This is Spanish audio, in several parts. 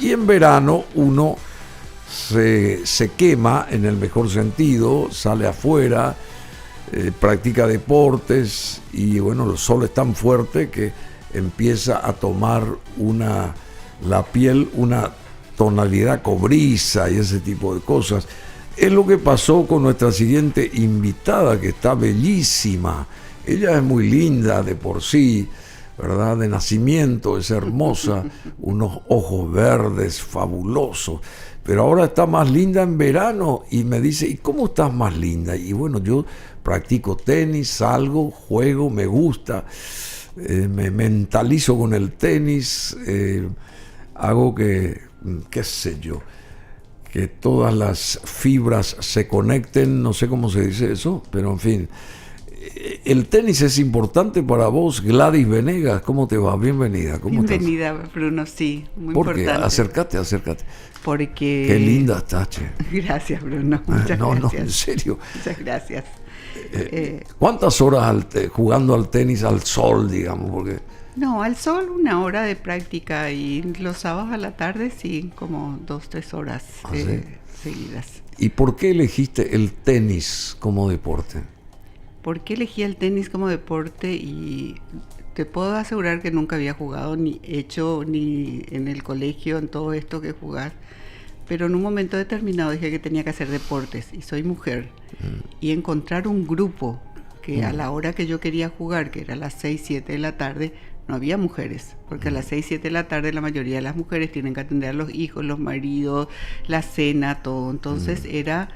Y en verano uno se quema en el mejor sentido, sale afuera, practica deportes y bueno, el sol es tan fuerte que empieza a tomar la piel una tonalidad cobriza y ese tipo de cosas. Es lo que pasó con nuestra siguiente invitada, que está bellísima. Ella es muy linda de por sí, ¿verdad? De nacimiento, es hermosa, unos ojos verdes fabulosos, pero ahora está más linda en verano y me dice, ¿y cómo estás más linda? Y bueno, yo practico tenis, salgo, juego, me gusta, me mentalizo con el tenis, hago que, qué sé yo, que todas las fibras se conecten, no sé cómo se dice eso, pero en fin. El tenis es importante para vos, Gladys Venegas. ¿Cómo te va? Bienvenida. ¿Cómo Bienvenida, estás? Bruno, sí, muy ¿Por qué? importante. Acércate. Porque... Qué linda estás, che. Gracias, Bruno, muchas gracias. No, en serio. Muchas gracias. ¿Cuántas horas jugando al tenis al sol, digamos? Porque... No, al sol 1 hora de práctica y los sábados a la tarde sí, como 2-3 horas ¿sí? Seguidas. ¿Y por qué elegiste el tenis como deporte? ¿Por qué elegí el tenis como deporte? Y te puedo asegurar que nunca había jugado, ni hecho, ni en el colegio, en todo esto que jugás. Pero en un momento determinado dije que tenía que hacer deportes y soy mujer. Y encontrar un grupo que a la hora que yo quería jugar, que era a las 6, 7 de la tarde, no había mujeres. Porque a las 6, 7 de la tarde la mayoría de las mujeres tienen que atender a los hijos, los maridos, la cena, todo. Entonces era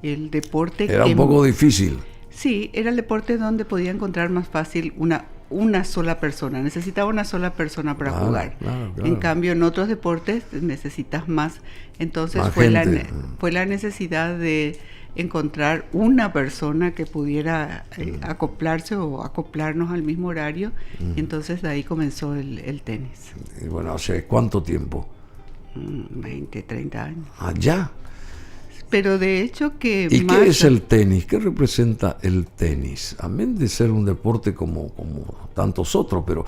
el deporte Era un poco difícil. Sí, era el deporte donde podía encontrar más fácil una sola persona. Necesitaba una sola persona para jugar. Claro. En cambio, en otros deportes necesitas más. Entonces más fue la necesidad de encontrar una persona que pudiera acoplarse o acoplarnos al mismo horario. Y entonces de ahí comenzó el tenis. Y bueno, ¿hace cuánto tiempo? 20, 30 años. ¿Allá? Pero de hecho que... ¿Y qué es el tenis? ¿Qué representa el tenis? Amén de ser un deporte como tantos otros, pero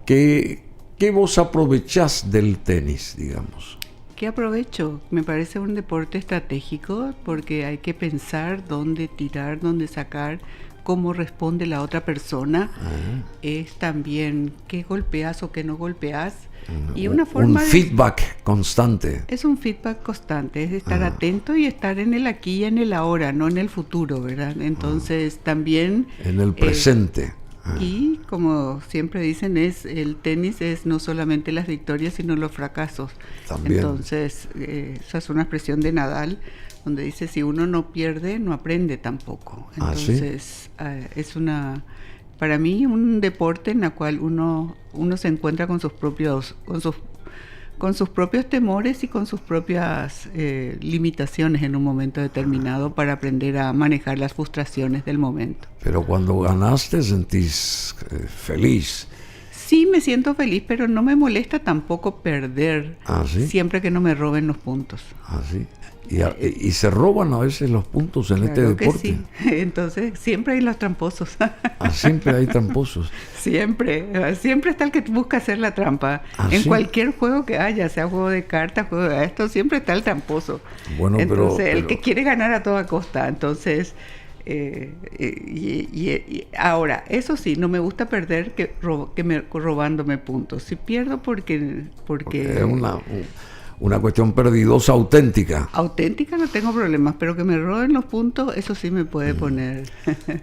¿qué vos aprovechás del tenis, digamos? ¿Qué aprovecho? Me parece un deporte estratégico porque hay que pensar dónde tirar, dónde sacar, cómo responde la otra persona. Es también qué golpeas o qué no golpeas. Y una forma un feedback constante. Es un feedback constante, es estar atento y estar en el aquí y en el ahora, no en el futuro, ¿verdad? Entonces también... En el presente. Y como siempre dicen, el tenis es no solamente las victorias, sino los fracasos. También. Entonces, esa es una expresión de Nadal, donde dice, si uno no pierde, no aprende tampoco. Entonces, es para mí un deporte en el cual uno se encuentra con sus propios temores y con sus propias limitaciones en un momento determinado para aprender a manejar las frustraciones del momento. Pero cuando ganás te sentís feliz. Sí, me siento feliz, pero no me molesta tampoco perder, siempre que no me roben los puntos. ¿Sí? Y se roban a veces los puntos en este deporte. Que sí. Entonces siempre hay los tramposos. Siempre hay tramposos. Siempre está el que busca hacer la trampa. En cualquier juego que haya, sea juego de cartas, juego de esto, siempre está el tramposo. Bueno, entonces, el que quiere ganar a toda costa. Entonces, ahora, eso sí, no me gusta perder robándome puntos. Si pierdo porque es una cuestión perdidosa auténtica. Auténtica no tengo problemas, pero que me roben los puntos, eso sí me puede poner.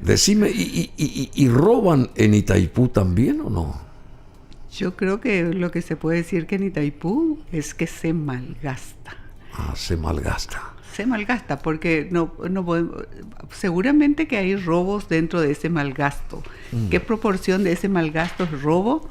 Decime, ¿y roban en Itaipú también o no? Yo creo que lo que se puede decir que en Itaipú es que se malgasta. Se malgasta. Se malgasta porque no podemos, seguramente que hay robos dentro de ese malgasto. ¿Qué proporción de ese malgasto es robo?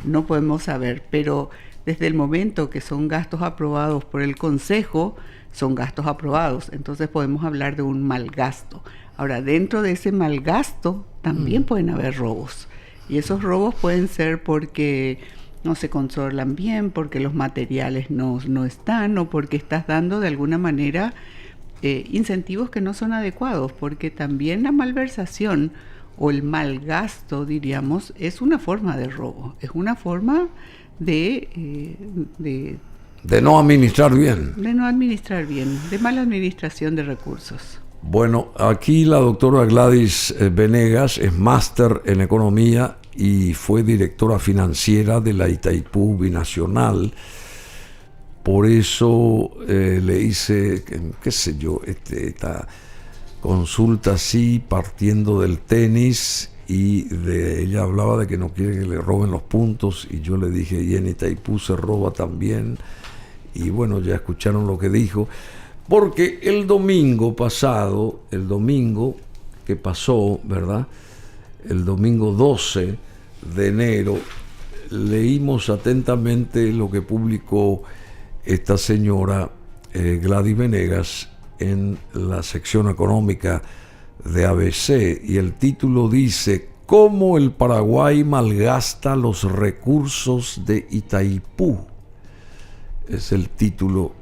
No podemos saber, pero desde el momento que son gastos aprobados por el Consejo, son gastos aprobados. Entonces podemos hablar de un malgasto. Ahora, dentro de ese malgasto también pueden haber robos. Y esos robos pueden ser porque no se controlan bien, porque los materiales no están, o porque estás dando de alguna manera incentivos que no son adecuados, porque también la malversación o el malgasto, diríamos, es una forma de robo, es una forma de De no administrar bien. De no administrar bien, de mala administración de recursos. Bueno, aquí la doctora Gladys Venegas es máster en economía y fue directora financiera de la Itaipú Binacional. Por eso le hice, qué sé yo, esta consulta así, partiendo del tenis, y ella hablaba de que no quiere que le roben los puntos, y yo le dije, y en Itaipú se roba también. Y bueno, ya escucharon lo que dijo, porque el domingo pasado, el domingo que pasó, ¿verdad? El domingo 12 de enero, leímos atentamente lo que publicó esta señora Gladys Venegas en la sección económica de ABC, y el título dice: ¿Cómo el Paraguay malgasta los recursos de Itaipú? Es el título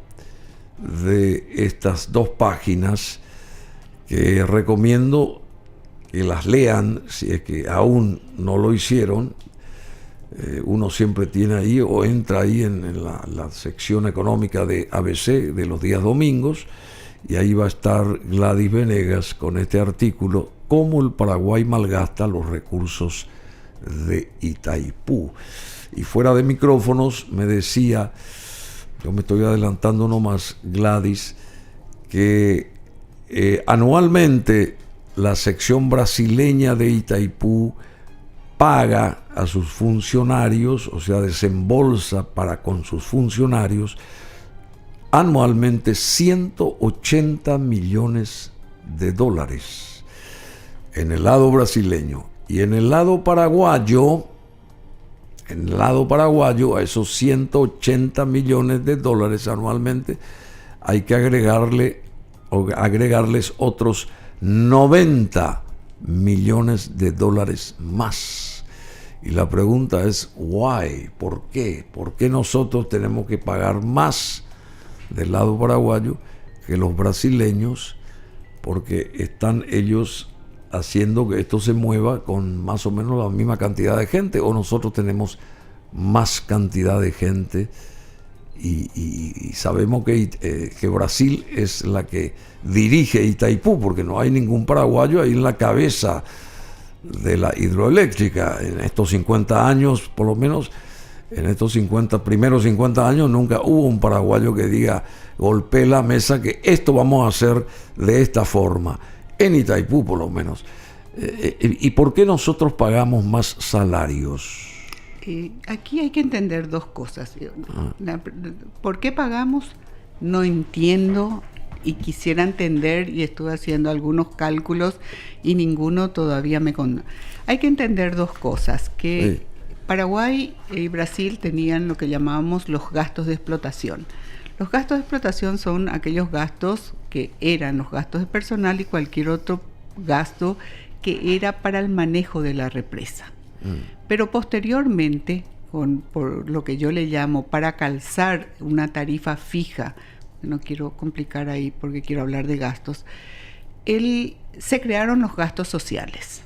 de estas 2 páginas que recomiendo que las lean si es que aún no lo hicieron. Uno siempre tiene ahí o entra ahí en la sección económica de ABC de los días domingos, y ahí va a estar Gladys Venegas con este artículo: ¿Cómo el Paraguay malgasta los recursos de Itaipú? Y fuera de micrófonos me decía, yo me estoy adelantando nomás, Gladys, que anualmente la sección brasileña de Itaipú paga a sus funcionarios, o sea, desembolsa para con sus funcionarios anualmente $180 millones en el lado brasileño. Y en el lado paraguayo, a esos $180 millones anualmente, hay que agregarles otros $90 millones más. Y la pregunta es, ¿why? ¿Por qué? ¿Por qué nosotros tenemos que pagar más del lado paraguayo que los brasileños? Porque están ellos haciendo que esto se mueva con más o menos la misma cantidad de gente, o nosotros tenemos más cantidad de gente, y sabemos que Brasil es la que dirige Itaipú, porque no hay ningún paraguayo ahí en la cabeza de la hidroeléctrica. En estos 50 años, por lo menos, en estos primeros 50 años, nunca hubo un paraguayo que diga, golpee la mesa, que esto vamos a hacer de esta forma, en Itaipú por lo menos. ¿Y por qué nosotros pagamos más salarios? Aquí hay que entender 2 cosas. ¿Por qué pagamos? No entiendo, y quisiera entender, y estuve haciendo algunos cálculos y ninguno todavía me Hay que entender 2 cosas, que Paraguay y Brasil tenían lo que llamábamos los gastos de explotación. Los gastos de explotación son aquellos gastos que eran los gastos de personal y cualquier otro gasto que era para el manejo de la represa. Pero posteriormente, por lo que yo le llamo, para calzar una tarifa fija, no quiero complicar ahí porque quiero hablar de gastos, se crearon los gastos sociales.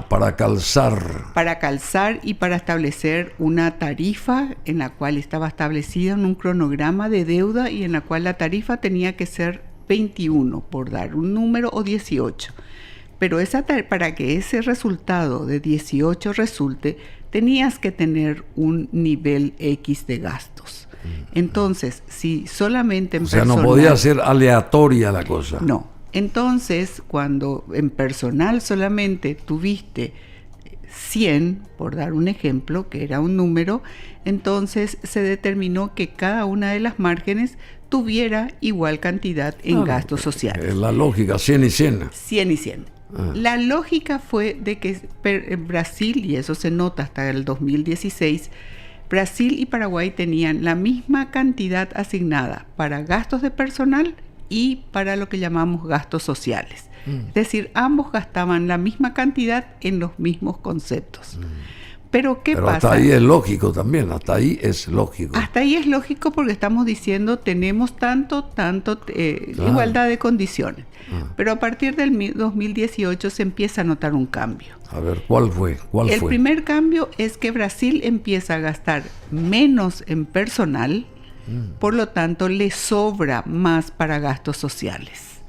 Para calzar. Para calzar y para establecer una tarifa en la cual estaba establecida en un cronograma de deuda, y en la cual la tarifa tenía que ser 21, por dar un número, o 18. Pero para que ese resultado de 18 resulte, tenías que tener un nivel X de gastos. Entonces, si solamente en personal... O sea, no podía ser aleatoria la cosa. No. Entonces, cuando en personal solamente tuviste 100, por dar un ejemplo, que era un número, entonces se determinó que cada una de las márgenes tuviera igual cantidad en gastos sociales. La lógica, 100 y 100. 100 y 100. La lógica fue de que Brasil, y eso se nota hasta el 2016, Brasil y Paraguay tenían la misma cantidad asignada para gastos de personal y para lo que llamamos gastos sociales. Es decir, ambos gastaban la misma cantidad en los mismos conceptos. Pero ¿qué pasa? Hasta ahí es lógico también, hasta ahí es lógico. Hasta ahí es lógico porque estamos diciendo tenemos tanto, claro, igualdad de condiciones. Pero a partir del 2018 se empieza a notar un cambio. A ver, ¿cuál fue? El primer cambio es que Brasil empieza a gastar menos en personal Por lo tanto, le sobra más para gastos sociales.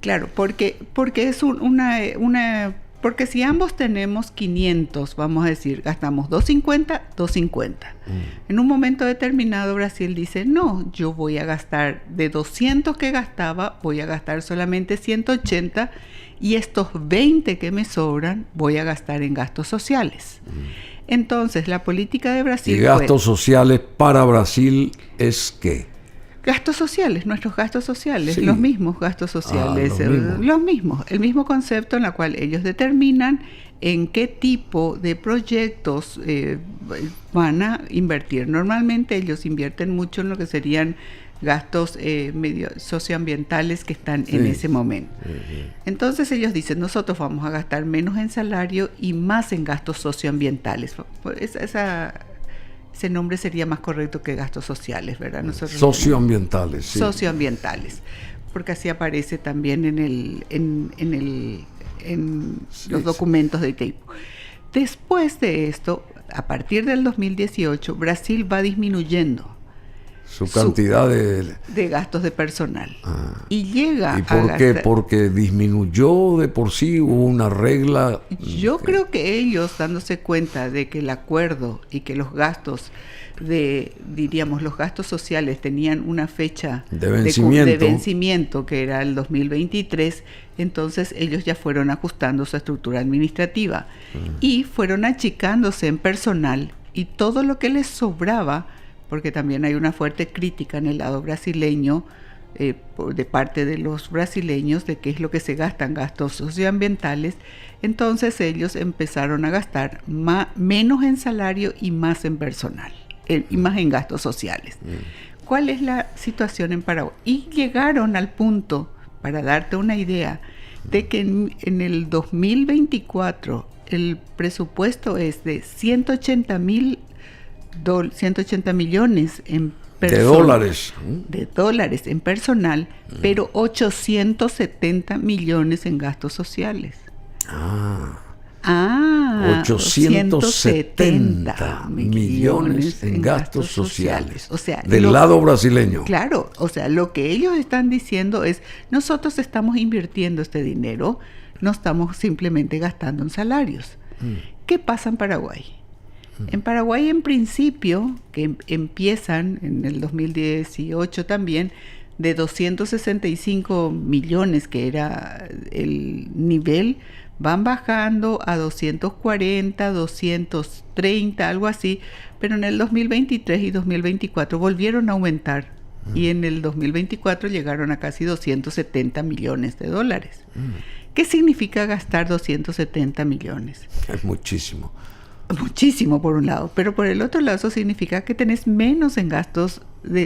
Claro, porque es porque si ambos tenemos 500, vamos a decir, gastamos 250. En un momento determinado Brasil dice, no, yo voy a gastar de 200 que gastaba, voy a gastar solamente 180 y estos 20 que me sobran voy a gastar en gastos sociales. Entonces, la política de Brasil... ¿Y gastos sociales para Brasil es qué? Gastos sociales, nuestros gastos sociales, Sí. los mismos gastos sociales, los mismos. el mismo concepto en el cual ellos determinan en qué tipo de proyectos van a invertir. Normalmente ellos invierten mucho en lo que serían gastos medio socioambientales que están en ese momento. Entonces ellos dicen, nosotros vamos a gastar menos en salario y más en gastos socioambientales. Ese nombre sería más correcto que gastos sociales, ¿verdad? Nosotros Socioambientales, sí. Socioambientales, porque así aparece también en los documentos de tipo. Después de esto, a partir del 2018, Brasil va disminuyendo Su cantidad de gastos de personal. Y llega ¿Y por qué? Porque disminuyó de por sí, hubo una regla. Yo creo que ellos, dándose cuenta de que el acuerdo y que los gastos los gastos sociales tenían una fecha de vencimiento que era el 2023, entonces ellos ya fueron ajustando su estructura administrativa y fueron achicándose en personal, y todo lo que les sobraba, porque también hay una fuerte crítica en el lado brasileño, de parte de los brasileños, de qué es lo que se gasta en gastos socioambientales. Entonces ellos empezaron a gastar menos en salario y más en personal, y más en gastos sociales. ¿Cuál es la situación en Paraguay? Y llegaron al punto, para darte una idea, de que en el 2024 el presupuesto es de 180 millones en de dólares en personal, pero 870 millones en gastos sociales. 870 millones en gastos sociales. O sea, del lado brasileño. Claro, o sea, lo que ellos están diciendo es, nosotros estamos invirtiendo este dinero, no estamos simplemente gastando en salarios. ¿Qué pasa en Paraguay? En Paraguay, en principio, que empiezan en el 2018 también, de 265 millones, que era el nivel, van bajando a 240, 230, algo así, pero en el 2023 y 2024 volvieron a aumentar, y en el 2024 llegaron a casi 270 millones de dólares. ¿Qué significa gastar 270 millones? Es muchísimo. Muchísimo por un lado, pero por el otro lado eso significa que tenés menos en gastos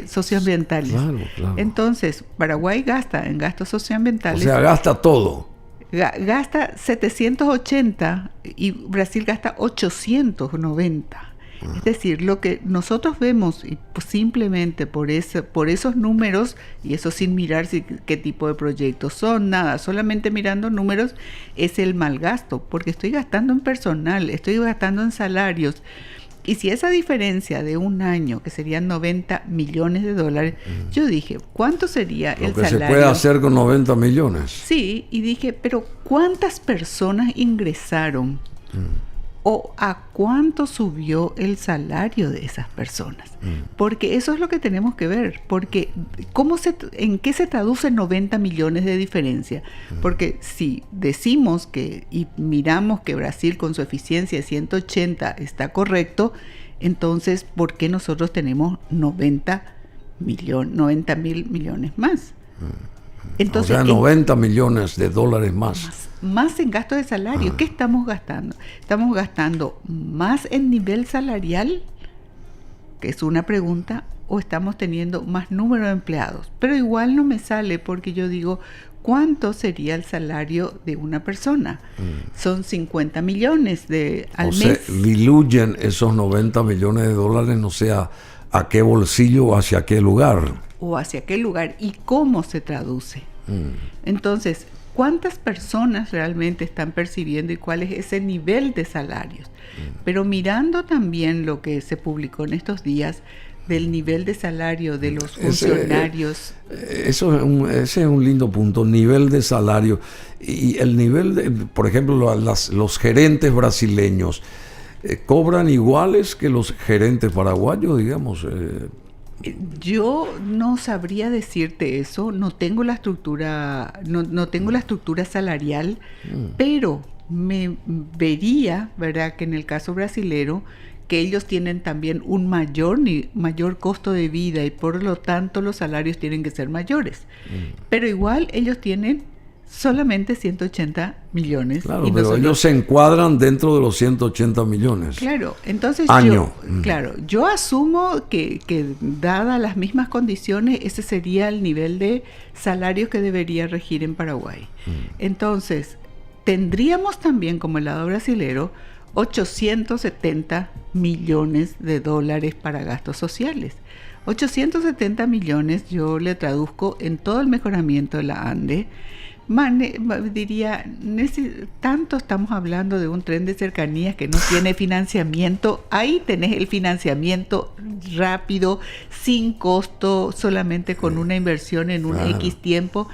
socioambientales. Claro. Entonces, Paraguay gasta en gastos socioambientales. O sea, gasta todo. Gasta 780 y Brasil gasta 890. Es decir, lo que nosotros vemos, y simplemente por esos números, y eso sin mirar qué tipo de proyectos son, nada, solamente mirando números, es el mal gasto, porque estoy gastando en personal, estoy gastando en salarios. Y si esa diferencia de un año, que serían 90 millones de dólares, yo dije, ¿cuánto sería el salario? Lo que se puede hacer con 90 millones. Sí, y dije, pero ¿cuántas personas ingresaron? ¿O a cuánto subió el salario de esas personas? Porque eso es lo que tenemos que ver. Porque ¿en qué se traduce 90 millones de diferencia? Porque si decimos y miramos que Brasil con su eficiencia de 180 está correcto, entonces, ¿por qué nosotros tenemos 90 mil millones más? Entonces, o sea, 90 millones de dólares más en gasto de salario. ¿Qué estamos gastando? ¿Estamos gastando más en nivel salarial? Que es una pregunta. ¿O estamos teniendo más número de empleados? Pero igual no me sale, porque yo digo, ¿cuánto sería el salario de una persona? Son 50 millones al mes. O sea, diluyen esos 90 millones de dólares, no sé a qué bolsillo o hacia qué lugar. O hacia qué lugar y cómo se traduce. Entonces, ¿cuántas personas realmente están percibiendo y cuál es ese nivel de salarios? Pero mirando también lo que se publicó en estos días, del nivel de salario de los funcionarios. Ese es un lindo punto, nivel de salario. Y el nivel de, por ejemplo, los gerentes brasileños, ¿cobran iguales que los gerentes paraguayos, digamos? Yo no sabría decirte eso, no tengo la estructura, no tengo la estructura salarial, pero me vería, ¿verdad?, que en el caso brasilero, que ellos tienen también un mayor costo de vida y por lo tanto los salarios tienen que ser mayores. Pero igual ellos tienen solamente 180 millones. Claro, pero ellos se encuadran dentro de los 180 millones. Claro, entonces yo asumo que dadas las mismas condiciones, ese sería el nivel de salarios que debería regir en Paraguay. Entonces, tendríamos también como el lado brasilero 870 millones de dólares para gastos sociales. 870 millones yo le traduzco en todo el mejoramiento de la ANDE. Diría, tanto estamos hablando de un tren de cercanías que no tiene financiamiento. Ahí tenés el financiamiento rápido, sin costo, solamente con una inversión en un X tiempo.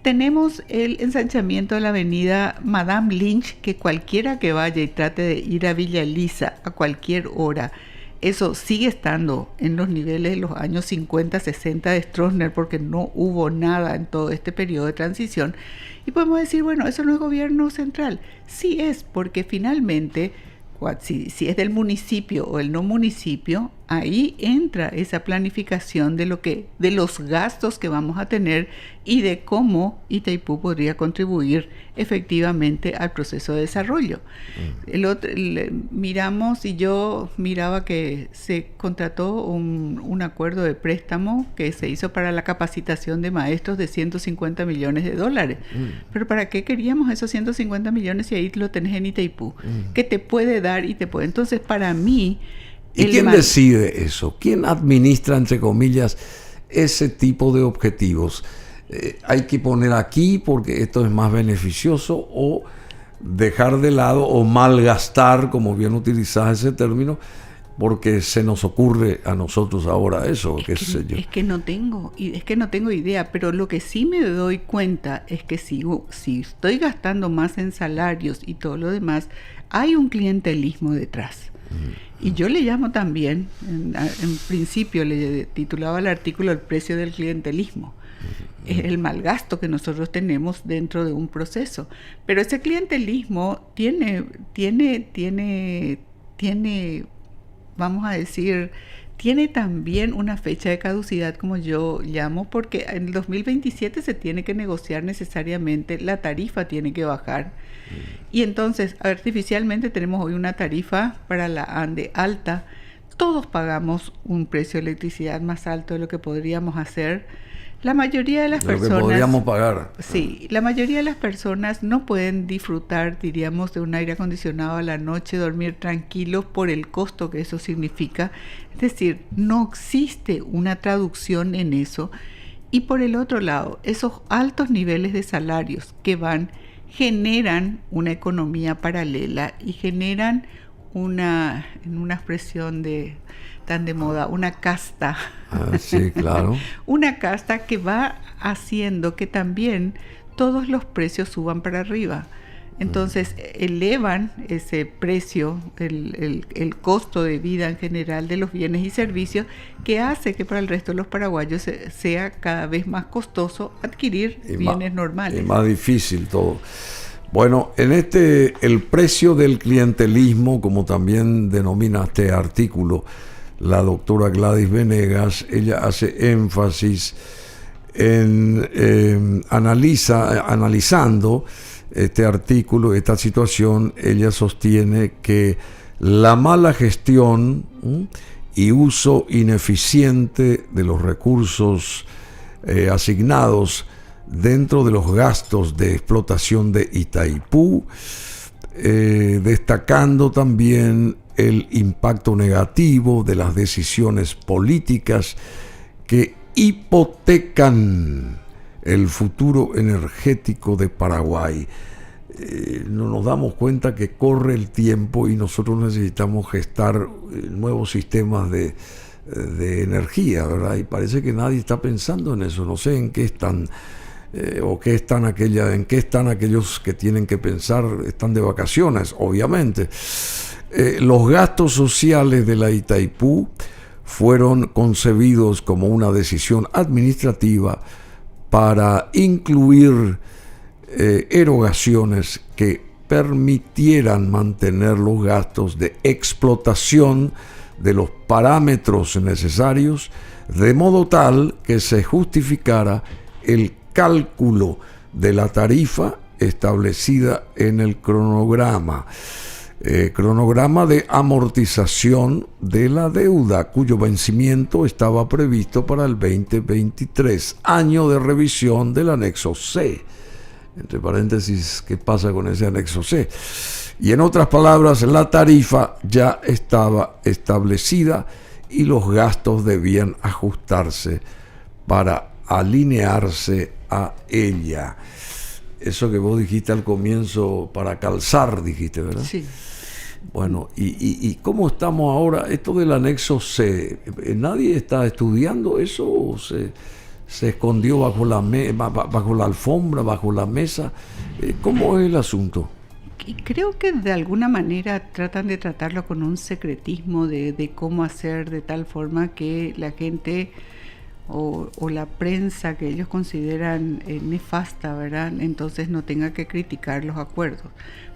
Tenemos el ensanchamiento de la avenida Madame Lynch, que cualquiera que vaya y trate de ir a Villa Elisa a cualquier hora, eso sigue estando en los niveles de los años 50, 60 de Stroessner, porque no hubo nada en todo este periodo de transición. Y podemos decir, bueno, eso no es gobierno central. Sí es, porque finalmente, si es del municipio o el no municipio, ahí entra esa planificación de los gastos que vamos a tener y de cómo Itaipú podría contribuir efectivamente al proceso de desarrollo. Miramos, y yo miraba que se contrató un acuerdo de préstamo que se hizo para la capacitación de maestros de 150 millones de dólares. Pero ¿para qué queríamos esos 150 millones si ahí lo tenés en Itaipú? Que te puede dar y te puede. Entonces, para mí... ¿Y quién decide eso? ¿Quién administra, entre comillas, ese tipo de objetivos? ¿Hay que poner aquí porque esto es más beneficioso, o dejar de lado o malgastar, como bien utilizás ese término, porque se nos ocurre a nosotros ahora eso? Es que no tengo idea, pero lo que sí me doy cuenta es que si estoy gastando más en salarios y todo lo demás, hay un clientelismo detrás. Y yo le llamo también, en principio le titulaba el artículo El precio del clientelismo. Es el malgasto que nosotros tenemos dentro de un proceso. Pero ese clientelismo tiene, vamos a decir, tiene también una fecha de caducidad, como yo llamo, porque en el 2027 se tiene que negociar necesariamente, la tarifa tiene que bajar. Y entonces, artificialmente tenemos hoy una tarifa para la ANDE alta. Todos pagamos un precio de electricidad más alto de lo que podríamos hacer. La mayoría de las personas... Lo que podríamos pagar. Sí, la mayoría de las personas no pueden disfrutar, diríamos, de un aire acondicionado a la noche, dormir tranquilos por el costo que eso significa. Es decir, no existe una traducción en eso. Y por el otro lado, esos altos niveles de salarios que generan una economía paralela y generan en una expresión tan de moda, una casta. Sí, claro. Una casta que va haciendo que también todos los precios suban para arriba. Entonces elevan ese precio, el costo de vida en general de los bienes y servicios, que hace que para el resto de los paraguayos sea cada vez más costoso adquirir bienes normales. Es más difícil todo. Bueno, el precio del clientelismo, como también denomina este artículo la doctora Gladys Venegas, ella hace énfasis en analizando este artículo, esta situación. Ella sostiene que la mala gestión y uso ineficiente de los recursos asignados dentro de los gastos de explotación de Itaipú, destacando también el impacto negativo de las decisiones políticas que hipotecan el futuro energético de Paraguay. No nos damos cuenta que corre el tiempo y nosotros necesitamos gestar nuevos sistemas de de energía, ¿verdad? Y parece que nadie está pensando en eso. No sé en qué están, en qué están aquellos que tienen que pensar, están de vacaciones, obviamente. Los gastos sociales de la Itaipú fueron concebidos como una decisión administrativa para incluir erogaciones que permitieran mantener los gastos de explotación de los parámetros necesarios, de modo tal que se justificara el cálculo de la tarifa establecida en el cronograma de amortización de la deuda, cuyo vencimiento estaba previsto para el 2023, año de revisión del anexo C. Entre paréntesis, ¿qué pasa con ese anexo C? Y en otras palabras, la tarifa ya estaba establecida y los gastos debían ajustarse para alinearse a ella. Eso que vos dijiste al comienzo, para calzar, dijiste, ¿verdad? Sí. Bueno, ¿y cómo estamos ahora? Esto del anexo C, ¿nadie está estudiando eso o se escondió bajo la alfombra, bajo la mesa? ¿Cómo es el asunto? Y creo que de alguna manera tratan de tratarlo con un secretismo de cómo hacer de tal forma que la gente o la prensa que ellos consideran nefasta, ¿verdad? Entonces no tenga que criticar los acuerdos.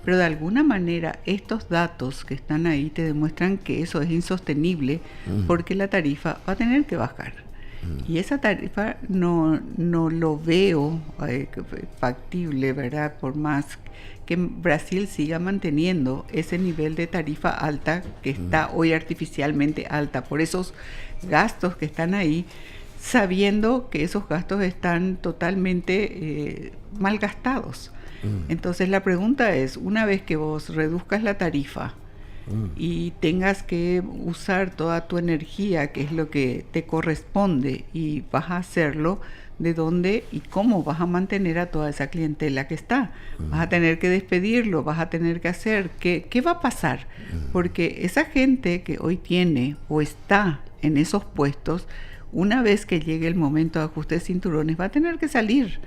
Pero de alguna manera estos datos que están ahí te demuestran que eso es insostenible porque la tarifa va a tener que bajar. Y esa tarifa no lo veo factible, ¿verdad? Por más que Brasil siga manteniendo ese nivel de tarifa alta que está hoy artificialmente alta, por esos gastos que están ahí, sabiendo que esos gastos están totalmente mal gastados. Entonces la pregunta es, una vez que vos reduzcas la tarifa y tengas que usar toda tu energía, que es lo que te corresponde, y vas a hacerlo, ¿de dónde y cómo vas a mantener a toda esa clientela que está? Vas a tener que despedirlo, vas a tener que hacer, ¿qué va a pasar? Porque esa gente que hoy tiene o está en esos puestos, una vez que llegue el momento de ajuste de cinturones, va a tener que salir.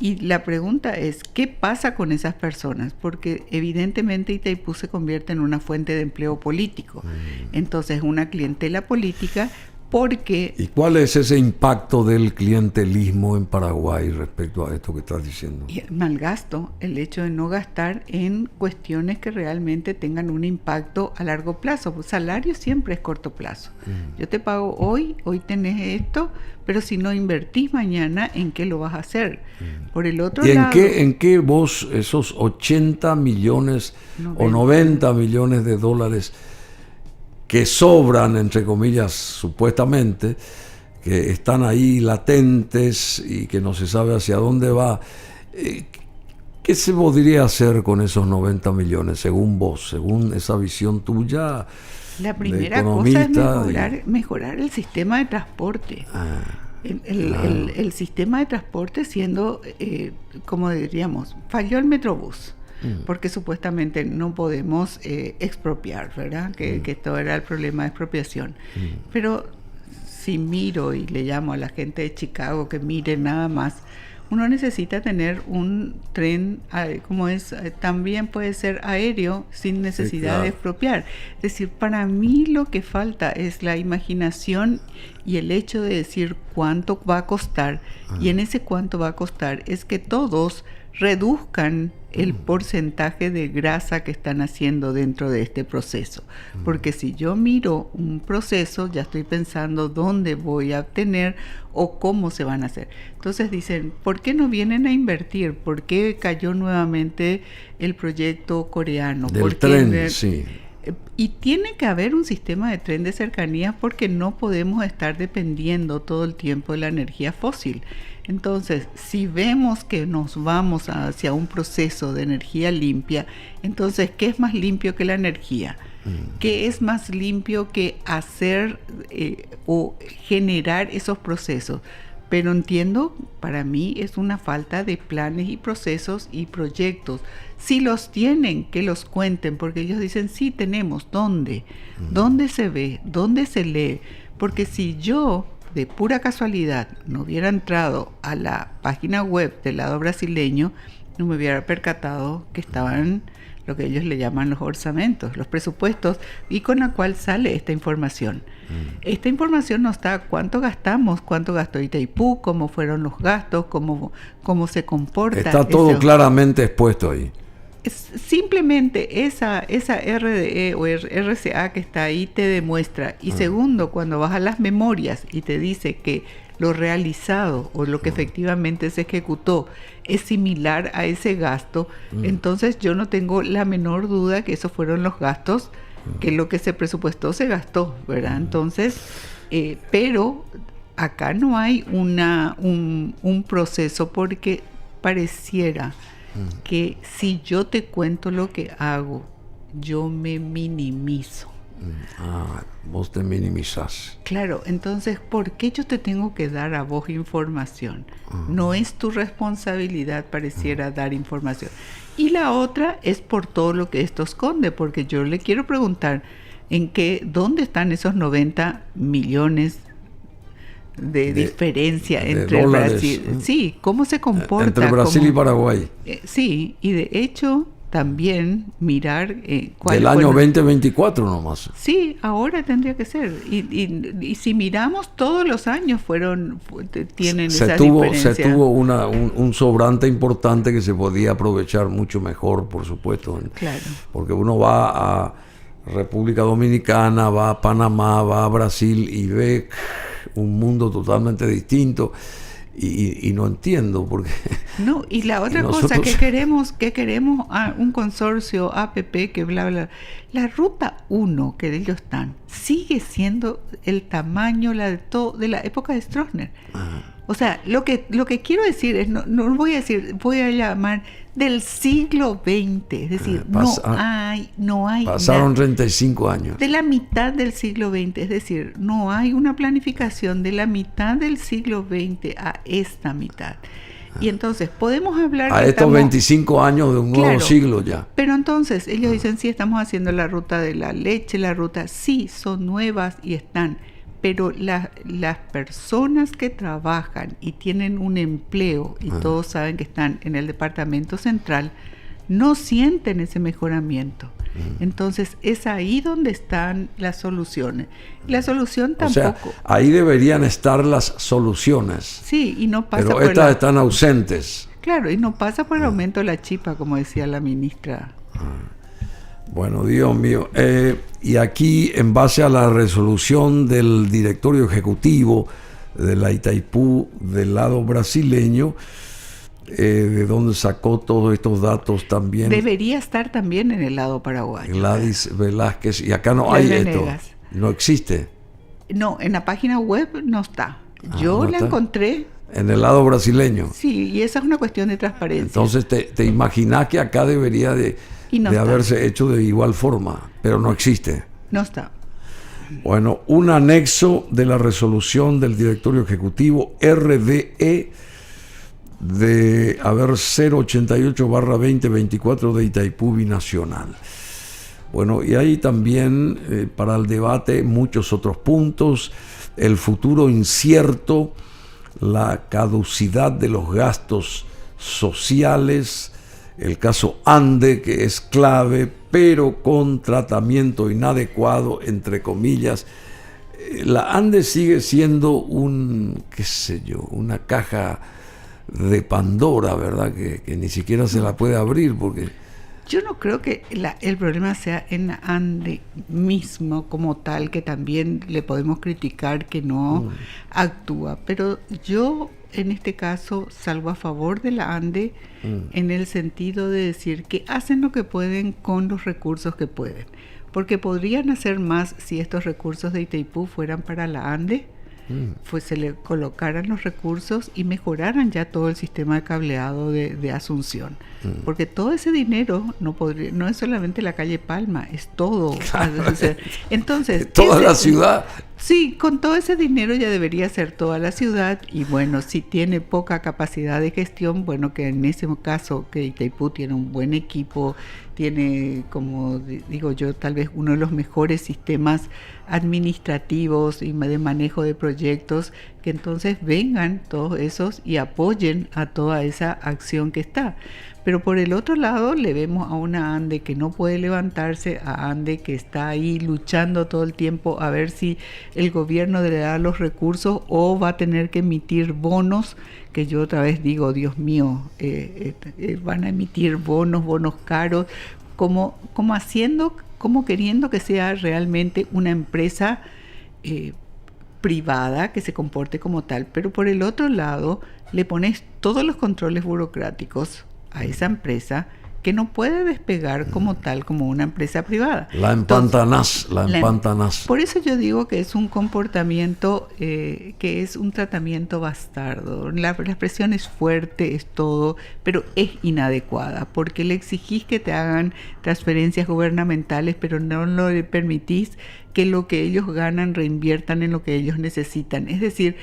Y la pregunta es, ¿qué pasa con esas personas? Porque evidentemente Itaipú se convierte en una fuente de empleo político. Entonces, una clientela política, porque... ¿Y cuál es ese impacto del clientelismo en Paraguay respecto a esto que estás diciendo? Y el mal gasto, el hecho de no gastar en cuestiones que realmente tengan un impacto a largo plazo. Pues salario siempre es corto plazo. Yo te pago hoy tenés esto, pero si no invertís mañana, ¿en qué lo vas a hacer? Por el otro lado... ¿En qué vos esos 80 millones o 90 millones de dólares que sobran, entre comillas, supuestamente, que están ahí latentes y que no se sabe hacia dónde va, ¿qué se podría hacer con esos 90 millones, según vos, según esa visión tuya? La primera cosa es mejorar el sistema de transporte. El sistema de transporte siendo, como diríamos, falló el Metrobús. Porque supuestamente no podemos expropiar, ¿verdad? Que esto era el problema de expropiación. Pero si miro y le llamo a la gente de Chicago que mire nada más, uno necesita tener un tren, como es, también puede ser aéreo sin necesidad de expropiar. Es decir, para mí lo que falta es la imaginación y el hecho de decir cuánto va a costar. Y en ese cuánto va a costar es que todos reduzcan el porcentaje de grasa que están haciendo dentro de este proceso. Porque si yo miro un proceso, ya estoy pensando dónde voy a obtener o cómo se van a hacer. Entonces dicen, ¿por qué no vienen a invertir? ¿Por qué cayó nuevamente el proyecto coreano? Del tren, sí. Y tiene que haber un sistema de tren de cercanías porque no podemos estar dependiendo todo el tiempo de la energía fósil. Entonces, si vemos que nos vamos hacia un proceso de energía limpia, entonces, ¿qué es más limpio que la energía? ¿Qué es más limpio que hacer o generar esos procesos? Pero entiendo, para mí es una falta de planes y procesos y proyectos. Si los tienen, que los cuenten, porque ellos dicen, sí tenemos, ¿dónde? ¿Dónde se ve? ¿Dónde se lee? Porque si yo, de pura casualidad, no hubiera entrado a la página web del lado brasileño, no me hubiera percatado que estaban lo que ellos le llaman los orzamentos, los presupuestos, y con la cual sale esta información. Esta información nos da cuánto gastamos, cuánto gastó Itaipú, cómo fueron los gastos, cómo se comporta. Está todo claramente expuesto ahí. Simplemente esa RDE o RCA que está ahí te demuestra. Y segundo, cuando vas a las memorias y te dice que lo realizado o lo que efectivamente se ejecutó es similar a ese gasto, entonces yo no tengo la menor duda que esos fueron los gastos, que lo que se presupuestó se gastó, ¿verdad? Entonces, pero acá no hay un proceso, porque pareciera que si yo te cuento lo que hago, yo me minimizo. Vos te minimizás. Claro, entonces, ¿por qué yo te tengo que dar a vos información? No es tu responsabilidad, pareciera, dar información. Y la otra es por todo lo que esto esconde, porque yo le quiero preguntar ¿dónde están esos 90 millones de diferencia entre dólares, Brasil? Sí, ¿cómo se comporta? Entre Brasil y Paraguay. Sí, y de hecho también mirar del año 2024 nomás. Sí, ahora tendría que ser. Y si miramos, todos los años tienen esas diferencias. Se tuvo un sobrante importante que se podía aprovechar mucho mejor, por supuesto. Claro. Porque uno va a República Dominicana, va a Panamá, va a Brasil y ve un mundo totalmente distinto. Y no entiendo porque... No, y la otra cosa que queremos un consorcio APP que bla, bla, la ruta 1 que ellos están sigue siendo el tamaño de la época de Stroessner. O sea, lo que quiero decir es, no voy a decir, voy a llamar del siglo XX, es decir, no hay pasaron 35 años. De la mitad del siglo XX, es decir, no hay una planificación de la mitad del siglo XX a esta mitad. Y entonces podemos hablar a estos 25 años de un nuevo siglo ya. Pero entonces ellos dicen, sí, estamos haciendo la ruta de la leche, sí, son nuevas y están. Pero las personas que trabajan y tienen un empleo, y todos saben que están en el departamento central, no sienten ese mejoramiento. Entonces es ahí donde están las soluciones. La solución tampoco. O sea, ahí deberían estar las soluciones. Sí, y no pasa pero estas están ausentes. Claro, y no pasa por el aumento de la chipa, como decía la ministra. Bueno, Dios mío. Y aquí, en base a la resolución del directorio ejecutivo de la Itaipú del lado brasileño, de donde sacó todos estos datos también. Debería estar también en el lado paraguayo. Gladys Velázquez, y acá no hay esto. No existe. No, en la página web no está. Yo la encontré. En el lado brasileño. Sí, y esa es una cuestión de transparencia. Entonces te imaginas que acá debería de haberse hecho de igual forma, pero no existe. No está. Bueno, un anexo de la resolución del directorio ejecutivo RDE de 088/2024 de Itaipú Binacional. Bueno, y hay también para el debate muchos otros puntos: el futuro incierto, la caducidad de los gastos sociales, el caso ANDE, que es clave, pero con tratamiento inadecuado, entre comillas. La ANDE sigue siendo una caja de Pandora, ¿verdad? Que ni siquiera se la puede abrir porque... Yo no creo que el problema sea en ANDE mismo como tal, que también le podemos criticar que no actúa, pero yo en este caso salgo a favor de la ANDE en el sentido de decir que hacen lo que pueden con los recursos que pueden, porque podrían hacer más si estos recursos de Itaipú fueran para la ANDE, se le colocaran los recursos y mejoraran ya todo el sistema de cableado de Asunción, porque todo ese dinero no es solamente la calle Palma, es todo. Claro. Entonces toda la ciudad Sí, con todo ese dinero ya debería ser toda la ciudad y bueno, si tiene poca capacidad de gestión, bueno, que en ese caso que Itaipú tiene un buen equipo, tiene, como digo yo, tal vez uno de los mejores sistemas administrativos y de manejo de proyectos, que entonces vengan todos esos y apoyen a toda esa acción que está. Pero por el otro lado le vemos a una ANDE que no puede levantarse, a ANDE que está ahí luchando todo el tiempo a ver si el gobierno le da los recursos o va a tener que emitir bonos, que yo otra vez digo, Dios mío, van a emitir bonos caros, como queriendo que sea realmente una empresa privada que se comporte como tal. Pero por el otro lado le pones todos los controles burocráticos a esa empresa que no puede despegar como tal, como una empresa privada. La empantanás. Por eso yo digo que es un comportamiento, que es un tratamiento bastardo. La expresión es fuerte, es todo, pero es inadecuada, porque le exigís que te hagan transferencias gubernamentales, pero no le permitís que lo que ellos ganan reinviertan en lo que ellos necesitan. Es decir,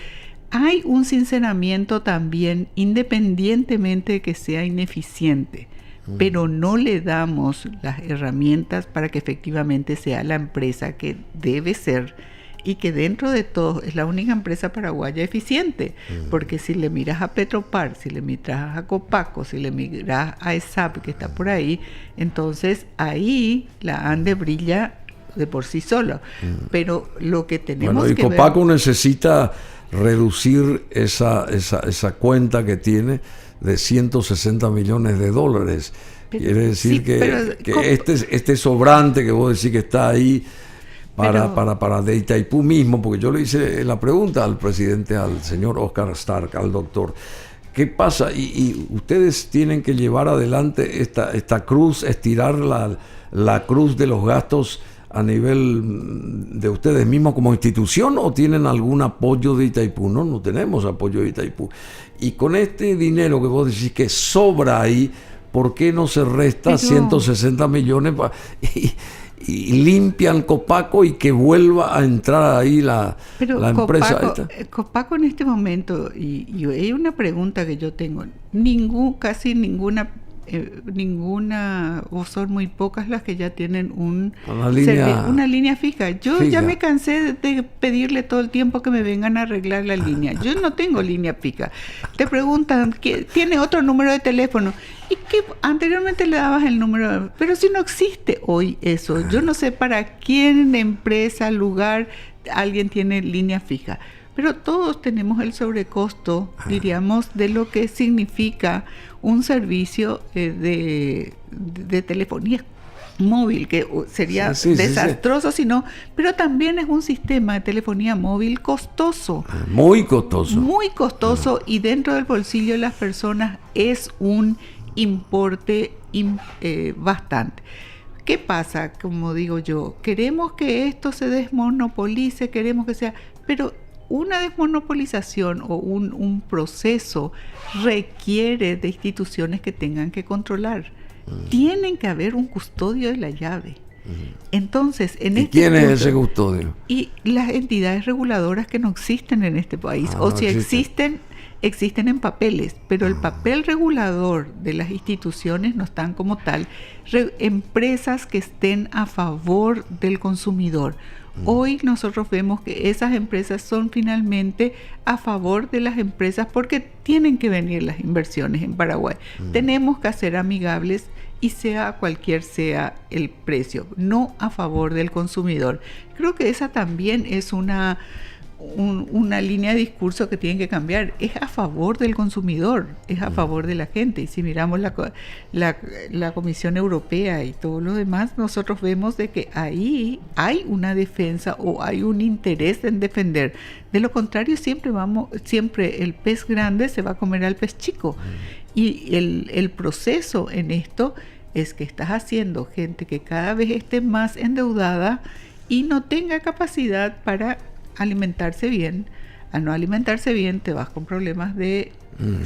hay un sinceramiento también, independientemente de que sea ineficiente, pero no le damos las herramientas para que efectivamente sea la empresa que debe ser y que dentro de todo es la única empresa paraguaya eficiente, porque si le miras a Petropar, si le miras a Copaco, si le miras a ESAP que está por ahí, entonces ahí la ANDE brilla de por sí sola. Pero lo que tenemos que ver... Copaco necesita reducir esa cuenta que tiene de 160 millones de dólares. Quiere decir sí, que este sobrante que vos decís que está ahí para de Itaipú mismo, porque yo le hice la pregunta al presidente, al señor Oscar Stark, al doctor, ¿qué pasa? Y ustedes tienen que llevar adelante esta cruz, estirar la cruz de los gastos a nivel de ustedes mismos como institución, ¿o tienen algún apoyo de Itaipú? No tenemos apoyo de Itaipú. Y con este dinero que vos decís que sobra ahí, ¿por qué no se resta 160 millones y limpian Copaco y que vuelva a entrar ahí la empresa? Copaco en este momento, y hay una pregunta que yo tengo, casi ninguna, o son muy pocas las que ya tienen una línea fija. Yo ya me cansé de pedirle todo el tiempo que me vengan a arreglar la línea. Yo no tengo línea fija. Te preguntan, ¿tiene otro número de teléfono? Y que anteriormente le dabas el número, pero si no existe hoy eso. Yo no sé para quién, empresa, lugar, alguien tiene línea fija. Pero todos tenemos el sobrecosto, diríamos, de lo que significa un servicio de telefonía móvil, que sería desastroso si no, pero también es un sistema de telefonía móvil costoso. Muy costoso. Muy costoso y dentro del bolsillo de las personas es un importe bastante. ¿Qué pasa? Como digo yo, queremos que esto se desmonopolice, queremos que sea, pero una desmonopolización o un proceso requiere de instituciones que tengan que controlar. Tienen que haber un custodio de la llave. Entonces, ¿quién es ese custodio? Y las entidades reguladoras que no existen en este país, o si existen en papeles, pero el papel regulador de las instituciones no están como tal. Empresas que estén a favor del consumidor. Hoy nosotros vemos que esas empresas son finalmente a favor de las empresas porque tienen que venir las inversiones en Paraguay. Tenemos que hacer amigables y sea el precio, no a favor del consumidor. Creo que esa también es una línea de discurso que tienen que cambiar. Es a favor del consumidor, es a favor de la gente. Y si miramos la Comisión Europea y todo lo demás, nosotros vemos de que ahí hay una defensa o hay un interés en defender. De lo contrario, siempre el pez grande se va a comer al pez chico. Y el proceso en esto es que estás haciendo gente que cada vez esté más endeudada y no tenga capacidad para alimentarse bien. Al no alimentarse bien te vas con problemas de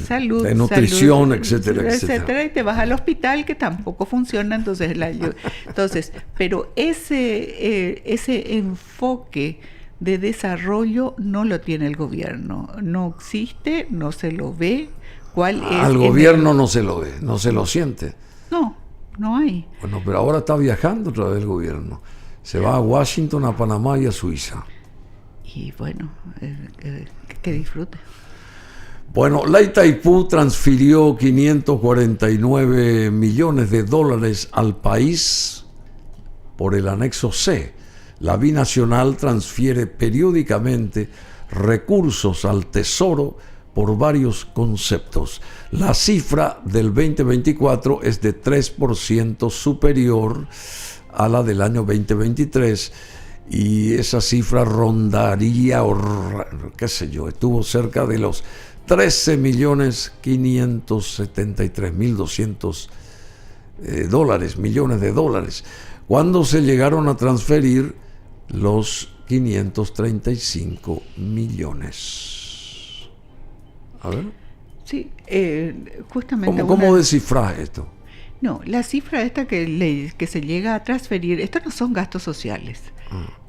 salud, de nutrición, etcétera, y te vas al hospital que tampoco funciona. Entonces, pero ese enfoque de desarrollo no lo tiene el gobierno. No existe, no se lo ve. ¿Cuál es? Al gobierno no se lo ve, no se lo siente. No, no hay. Bueno, pero ahora está viajando otra vez el gobierno. Se va a Washington, a Panamá y a Suiza. Y bueno, que disfrute. Bueno, la Itaipú transfirió 549 millones de dólares al país por el anexo C. La binacional transfiere periódicamente recursos al Tesoro por varios conceptos. La cifra del 2024 es de 3% superior a la del año 2023 y esa cifra rondaría, qué sé yo, estuvo cerca de los 13.573.200 millones de dólares, cuando se llegaron a transferir los 535 millones. A ver. Sí, justamente. ¿Cómo descifras esto? No, la cifra esta que se llega a transferir, estos no son gastos sociales.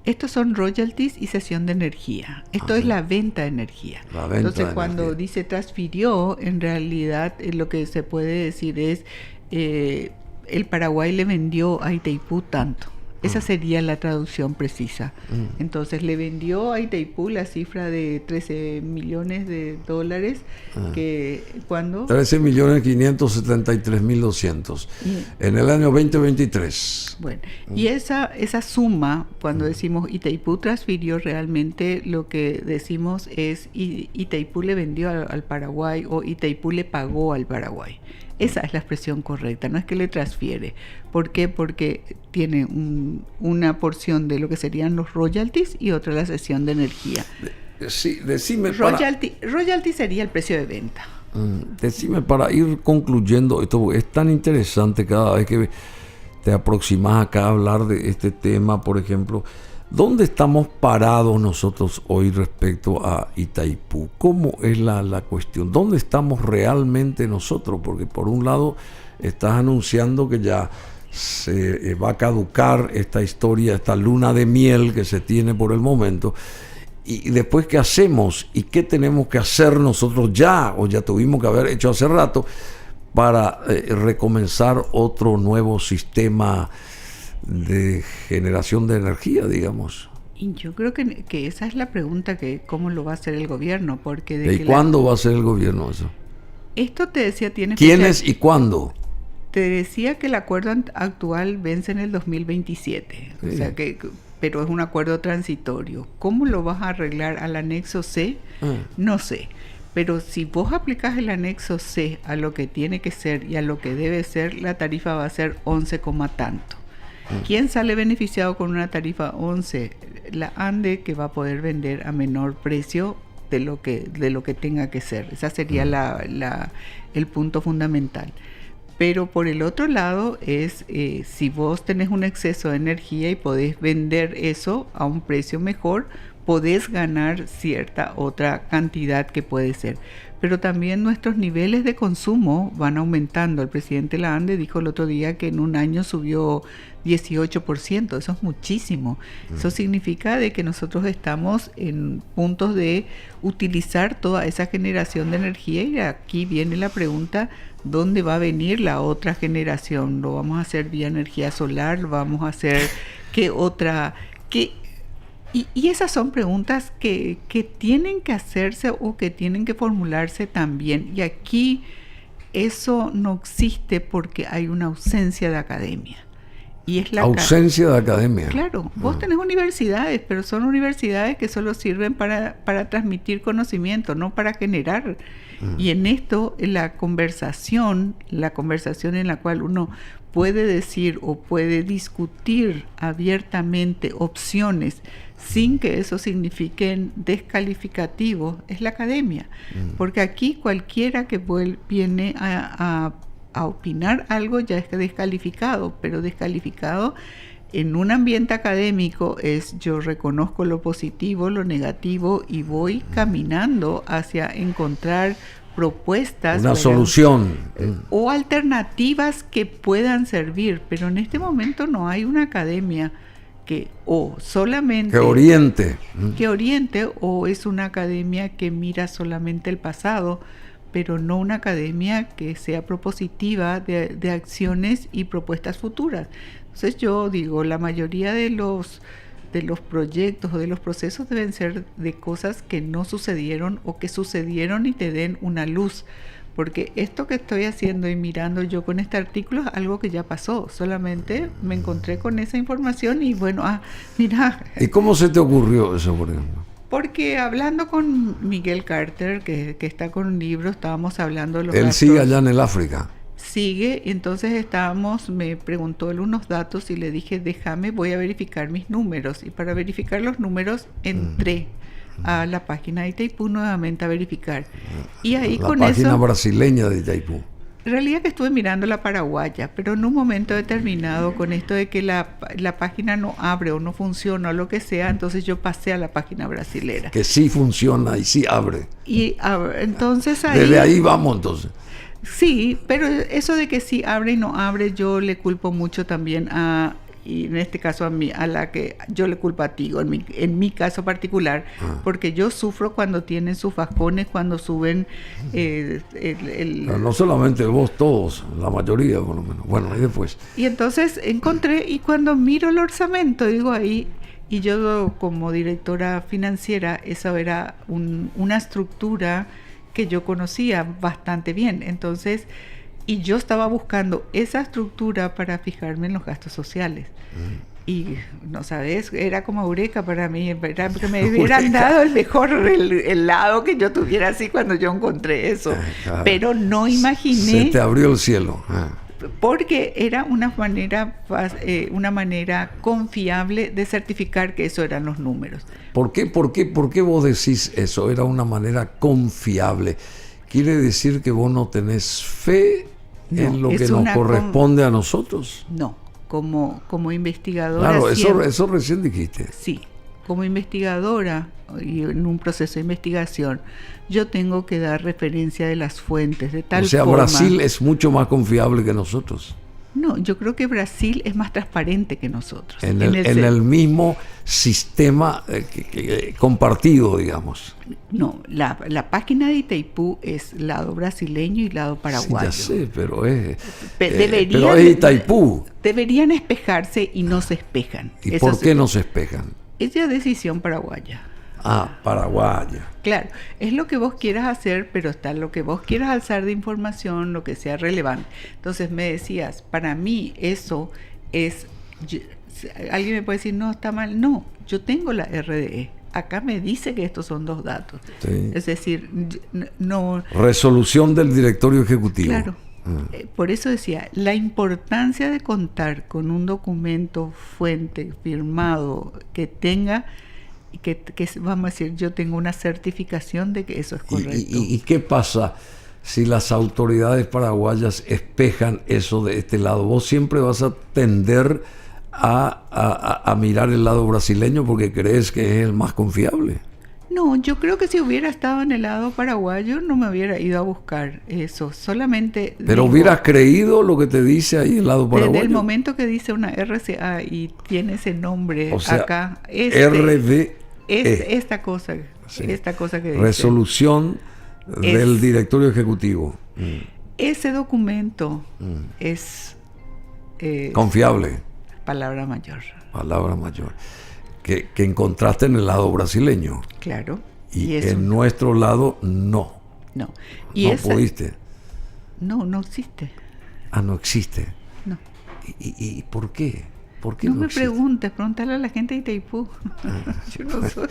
Estos son royalties y cesión de energía. Esto es la venta de energía. Entonces, cuando dice transfirió, en realidad lo que se puede decir es el Paraguay le vendió a Itaipú tanto. Esa sería la traducción precisa. Entonces le vendió a Itaipú la cifra de 13 millones de dólares, que cuando 13.573.200 en el año 2023. Bueno, y esa suma, cuando decimos Itaipú transfirió, realmente lo que decimos es Itaipú le vendió al Paraguay o Itaipú le pagó al Paraguay. Esa es la expresión correcta, no es que le transfiere. ¿Por qué? Porque tiene una porción de lo que serían los royalties y otra la cesión de energía. Sí, decime royalty sería el precio de venta. Decime, para ir concluyendo, esto es tan interesante cada vez que te aproximas acá a hablar de este tema, por ejemplo, ¿dónde estamos parados nosotros hoy respecto a Itaipú? ¿Cómo es la cuestión? ¿Dónde estamos realmente nosotros? Porque por un lado estás anunciando que ya se va a caducar esta historia, esta luna de miel que se tiene por el momento. Y después, ¿qué hacemos? ¿Y qué tenemos que hacer nosotros ya? O ya tuvimos que haber hecho hace rato para recomenzar otro nuevo sistema de generación de energía, digamos. Y yo creo que esa es la pregunta, que cómo lo va a hacer el gobierno, porque ¿Y cuándo va a hacer el gobierno eso? Esto te decía, tiene ¿Quiénes y cuándo? Te decía que el acuerdo actual vence en el 2027, sí. O sea pero es un acuerdo transitorio. ¿Cómo lo vas a arreglar al anexo C? No sé. Pero si vos aplicás el anexo C a lo que tiene que ser y a lo que debe ser, la tarifa va a ser 11, tanto. ¿Quién sale beneficiado con una tarifa 11? La ANDE, que va a poder vender a menor precio de lo que tenga que ser. Esa sería el punto fundamental. Pero por el otro lado es, si vos tenés un exceso de energía y podés vender eso a un precio mejor, podés ganar cierta otra cantidad que puede ser. Pero también nuestros niveles de consumo van aumentando. El presidente de la ANDE dijo el otro día que en un año subió 18%, eso es muchísimo. Eso significa de que nosotros estamos en puntos de utilizar toda esa generación de energía, y aquí viene la pregunta: ¿dónde va a venir la otra generación? ¿Lo vamos a hacer vía energía solar? ¿Lo vamos a hacer qué otra? Y esas son preguntas que tienen que hacerse o que tienen que formularse también. Y aquí eso no existe porque hay una ausencia de academia. Y es la ausencia de academia. Claro, vos tenés universidades, pero son universidades que solo sirven para transmitir conocimiento, no para generar. Y en esto, la conversación en la cual uno puede decir o puede discutir abiertamente opciones sin que eso signifique descalificativo, es la academia. Porque aquí cualquiera que viene a opinar algo ya es descalificado, pero descalificado en un ambiente académico es: yo reconozco lo positivo, lo negativo, y voy caminando hacia encontrar propuestas, una solución o alternativas que puedan servir. Pero en este momento no hay una academia que o solamente... Que oriente. Que oriente, o es una academia que mira solamente el pasado, pero no una academia que sea propositiva de acciones y propuestas futuras. Entonces yo digo, la mayoría de los proyectos o de los procesos deben ser de cosas que no sucedieron o que sucedieron y te den una luz. Porque esto que estoy haciendo y mirando yo con este artículo es algo que ya pasó. Solamente me encontré con esa información y bueno, mira. ¿Y cómo se te ocurrió eso, por ejemplo? Porque hablando con Miguel Carter, que está con un libro, estábamos hablando de los Él gastos. sigue allá en el África. Sigue, entonces me preguntó él unos datos y le dije, déjame, voy a verificar mis números. Y para verificar los números entré a la página de Itaipú nuevamente a verificar. Y ahí la con página eso, brasileña de Itaipú. en realidad que estuve mirando la paraguaya, pero en un momento determinado, con esto de que la página no abre o no funciona o lo que sea, entonces yo pasé a la página brasilera. Que sí funciona y sí abre. Y entonces ahí... Desde ahí vamos entonces. Sí, pero eso de que sí abre y no abre, yo le culpo mucho también y en este caso a mí, a la que yo le culpo a Tigo, en mi caso particular, porque yo sufro cuando tienen sus bajones, cuando suben Pero no solamente vos, todos, la mayoría por lo menos. Bueno, y después. Y entonces encontré, y cuando miro el orçamento, digo ahí, y yo como directora financiera, eso era una estructura que yo conocía bastante bien. Entonces, y yo estaba buscando esa estructura para fijarme en los gastos sociales. Y, no sabes, era como eureka para mí, era que me hubieran dado el mejor helado que yo tuviera así cuando yo encontré eso. Claro. Pero no imaginé... Se te abrió el cielo. Porque era una manera confiable de certificar que eso eran los números. ¿Por qué vos decís eso? Era una manera confiable. ¿Quiere decir que vos no tenés fe en lo que nos corresponde a nosotros? No, como investigadora... Claro, eso recién dijiste. Sí, como investigadora y en un proceso de investigación, yo tengo que dar referencia de las fuentes de tal forma... O sea, Brasil es mucho más confiable que nosotros. No, yo creo que Brasil es más transparente que nosotros. En el mismo sistema compartido, digamos. No, la página de Itaipú es lado brasileño y lado paraguayo. Sí, ya sé, pero es Itaipú. Deberían espejarse y no se espejan. ¿Y por qué no se espejan? Es ya decisión paraguaya. Paraguaya. Claro, es lo que vos quieras hacer, pero está lo que vos quieras alzar de información, lo que sea relevante. Entonces me decías, para mí eso es... alguien me puede decir, no, está mal. No, yo tengo la RDE. Acá me dice que estos son 2 datos. Sí. Es decir, no... Resolución del directorio ejecutivo. Claro. Por eso decía, la importancia de contar con un documento fuente firmado que tenga... Que vamos a decir, yo tengo una certificación de que eso es correcto. ¿Y qué pasa si las autoridades paraguayas espejan eso de este lado? ¿Vos siempre vas a tender a mirar el lado brasileño porque crees que es el más confiable? No, yo creo que si hubiera estado en el lado paraguayo no me hubiera ido a buscar eso, solamente... Pero hubieras creído lo que te dice ahí el lado paraguayo. Desde el momento que dice una RCA y tiene ese nombre, o sea, acá... RDE. Esta cosa que dice. Resolución del directorio ejecutivo. Ese documento es... confiable. Palabra mayor. Palabra mayor. Que encontraste en el lado brasileño. Claro. Y en nuestro lado no. No. ¿Y no pudiste? No existe. No existe. No. ¿Y por qué? ¿Por qué no me preguntes, pregúntale a la gente de Itaipú. Yo no soy...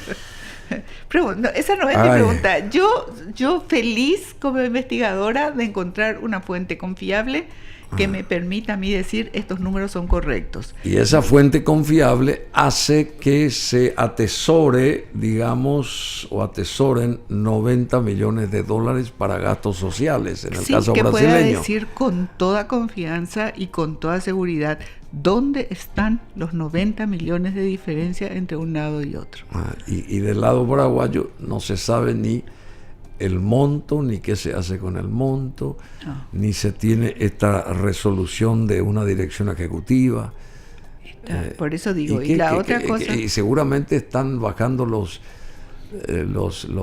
esa no es mi pregunta. Yo feliz como investigadora de encontrar una fuente confiable que me permita a mí decir estos números son correctos. Y esa fuente confiable hace que se atesore, digamos, o atesoren $90 millones para gastos sociales, en el caso que brasileño. Pueda decir con toda confianza y con toda seguridad dónde están los 90 millones de diferencia entre un lado y otro. Y del lado paraguayo no se sabe ni el monto, ni qué se hace con el monto, ni se tiene esta resolución de una dirección ejecutiva. Por eso digo, y la otra cosa... Y seguramente están bajando los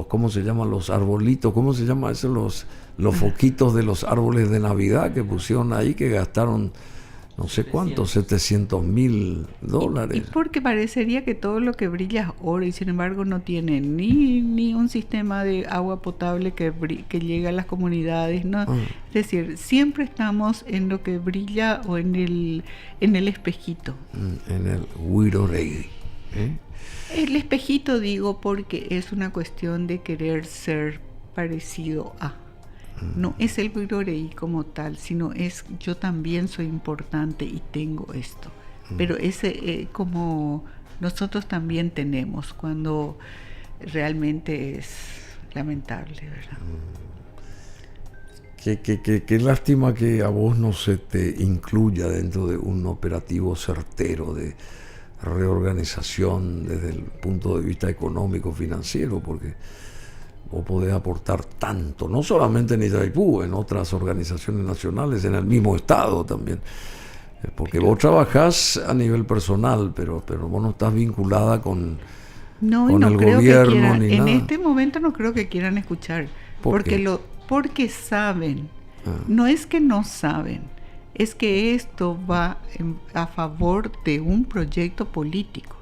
¿cómo se llaman? Los arbolitos, ¿cómo se llama eso? Los foquitos de los árboles de Navidad que pusieron ahí, que gastaron no sé cuántos, $700,000. Y porque parecería que todo lo que brilla es oro, y sin embargo no tiene ni un sistema de agua potable que llegue a las comunidades, ¿no? Es decir, siempre estamos en lo que brilla o en el espejito. En el Wirorei. El espejito digo porque es una cuestión de querer ser parecido a. No es el Wirorei como tal, sino es yo también soy importante y tengo esto. Pero ese como nosotros también tenemos, cuando realmente es lamentable, ¿verdad? Qué lástima que a vos no se te incluya dentro de un operativo certero de reorganización desde el punto de vista económico, financiero, porque vos podés aportar tanto, no solamente en Itaipú, en otras organizaciones nacionales, en el mismo estado también, porque vos trabajás a nivel personal, pero vos no estás vinculada con el gobierno ni nada. En este momento no creo que quieran escuchar, porque saben, no es que no saben, es que esto va a favor de un proyecto político.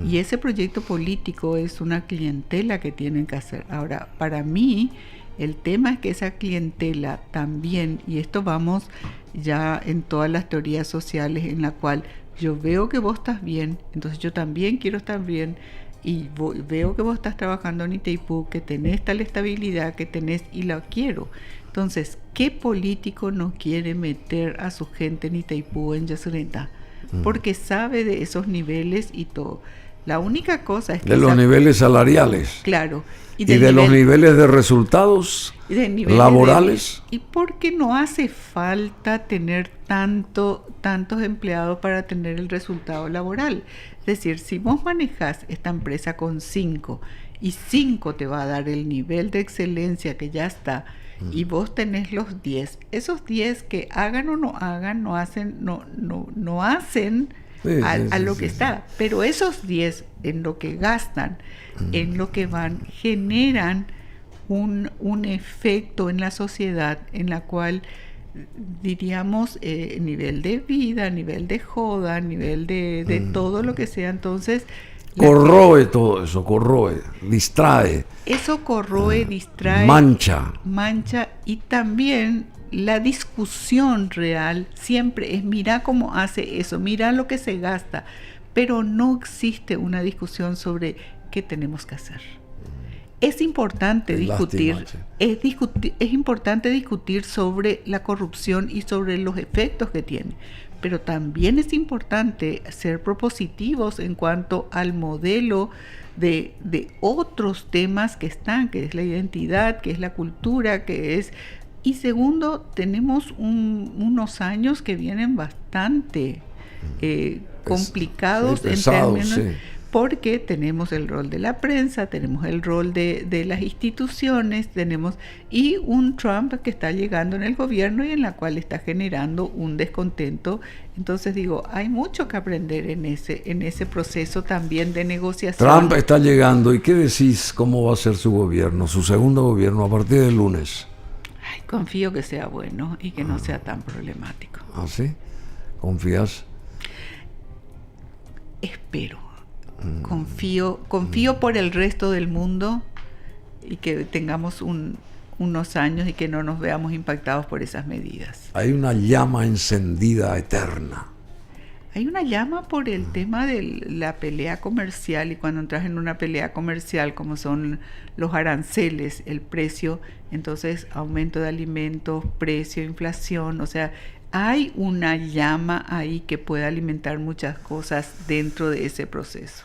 Y ese proyecto político es una clientela que tienen que hacer. Ahora, para mí, el tema es que esa clientela también, y esto vamos ya en todas las teorías sociales, en la cual yo veo que vos estás bien, entonces yo también quiero estar bien, y veo que vos estás trabajando en Itaipú, que tenés tal estabilidad, que tenés, y la quiero. Entonces, ¿qué político no quiere meter a su gente en Itaipú, en Yacyretá? Porque sabe de esos niveles y todo. La única cosa es que... De los niveles salariales. Claro. Y de los niveles de resultados laborales. Y porque no hace falta tener tantos empleados para tener el resultado laboral. Es decir, si vos manejás esta empresa con 5 y 5 te va a dar el nivel de excelencia que ya está, y vos tenés los 10, esos 10 que hagan o no hagan, no hacen a lo que está, pero esos 10 en lo que gastan, en lo que van, generan un efecto en la sociedad en la cual diríamos nivel de vida, nivel de joda, nivel de todo lo que sea. Entonces corroe todo eso, distrae. Eso corroe, distrae, mancha, y también la discusión real siempre es mira cómo hace eso, mira lo que se gasta, pero no existe una discusión sobre qué tenemos que hacer. Es importante discutir, es importante discutir sobre la corrupción y sobre los efectos que tiene, pero también es importante ser propositivos en cuanto al modelo de otros temas que están, que es la identidad, que es la cultura, que es... Y segundo, tenemos unos años que vienen bastante complicados en términos... Porque tenemos el rol de la prensa, tenemos el rol de las instituciones, y un Trump que está llegando en el gobierno y en la cual está generando un descontento. Entonces digo, hay mucho que aprender en ese proceso también de negociación. Trump está llegando, ¿y qué decís? ¿Cómo va a ser su gobierno, su segundo gobierno a partir del lunes? Confío que sea bueno y que no sea tan problemático. ¿Ah, sí? ¿Confías? Espero. Confío por el resto del mundo y que tengamos unos años y que no nos veamos impactados por esas medidas. Hay una llama encendida eterna. Hay una llama por el tema de la pelea comercial, y cuando entras en una pelea comercial como son los aranceles, el precio, entonces aumento de alimentos, precio, inflación, o sea, hay una llama ahí que puede alimentar muchas cosas dentro de ese proceso.